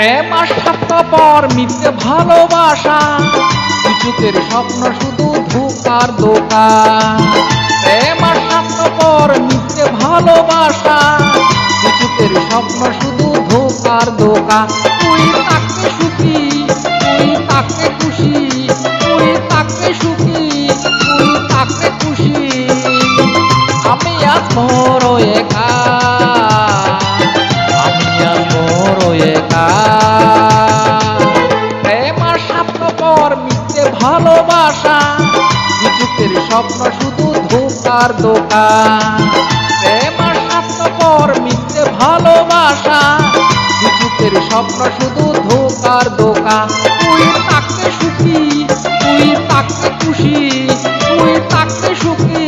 প্রেম আর স্বার্থপর মিথ্যে ভালোবাসা, চুকের স্বপ্ন শুধু ধোঁকার ধোঁকা। প্রেম আর স্বার্থপর মিথ্যে ভালোবাসা, চুকের স্বপ্ন শুধু ধোঁকার ধোঁকা। তুই তাকে সুখী, তুই তাকে খুশি, তুই তাকে সুখী, তুই তাকে খুশি, আমি আজ বড় একা, আমি আজ বড় একা। প্রেম আর স্বার্থপর মিথ্যে ভালোবাসা, চুকের স্বপ্ন শুধু ধোঁকার ধোঁকা। প্রেম আর স্বার্থপর মিথ্যে ভালোবাসা, চুকের স্বপ্ন শুধু ধোঁকার ধোঁকা। তুই তাকে সুখী, তুই তাকে খুশি, তুই তাকে সুখী,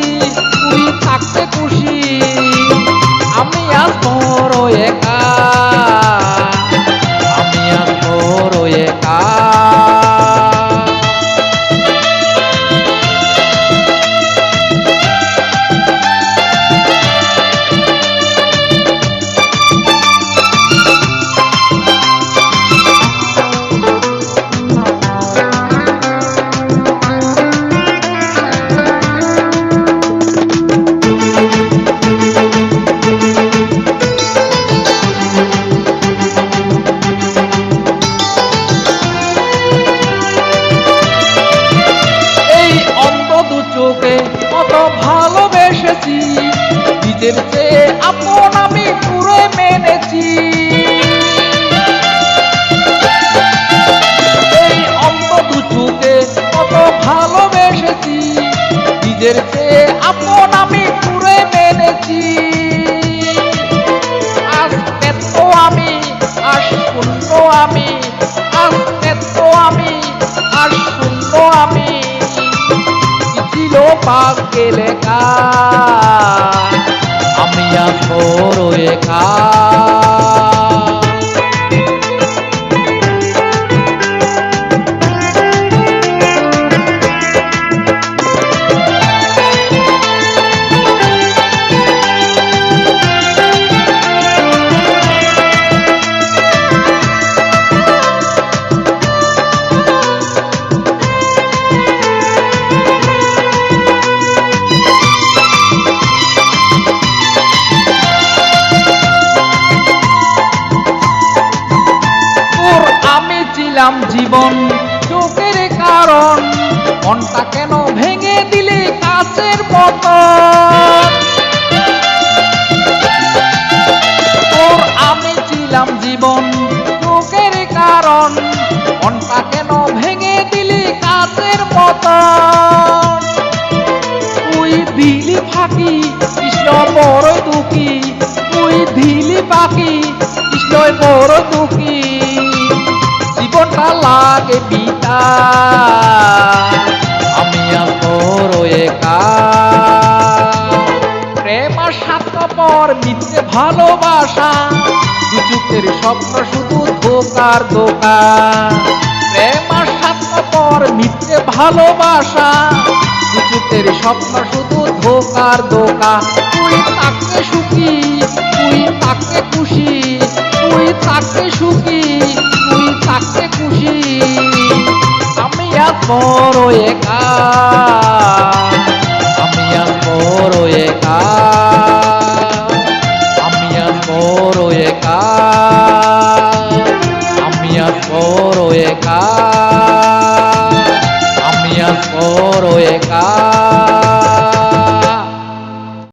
তুই তাকে খুশি, আমি আজ বড় একা, আমি আজ বড় একা। কত ভালোবেসেছি, নিজের চেয়ে আপন আমি পুরো মেনেছি। এই অন্ধ দু চোখে কত ভালোবেসেছি, নিজের চেয়ে আপন আমি পুরো মেনেছি। আজ এত আমি, আজ শূন্য আমি, আজ এত আমি, আজ শূন্য আমি, ভাগ্যে লেখা, আমি আজ বড় একা। জীবন চোখের কারণ, মনটা কেন ভেঙে দিলে কাছের মতন। তোর আমি ছিলাম জীবন চোখের কারণ, মনটা কেন ভেঙে দিলি কাছের মতন। তুই দিলি ফাঁকি, কৃষ্ণ বড় দুঃখী, তুই দিলি ফাঁকি, কৃষ্ণ বড় দুঃখী, জীবনটা লাগে পিতা, আমি আজ বড় একা। প্রেম আর স্বার্থপর মিথ্যে ভালোবাসা, চুকের স্বপ্ন শুধু ধোঁকার ধোঁকা। প্রেম আর স্বার্থপর মিথ্যে ভালোবাসা, চুকের স্বপ্ন শুধু ধোঁকার ধোঁকা। তুই তাকে সুখী, তুই তাকে খুশি, তুই তাকে সুখী, তুই তাকে খুশি, আমি আজ বড় একা, আমি আজ বড় একা।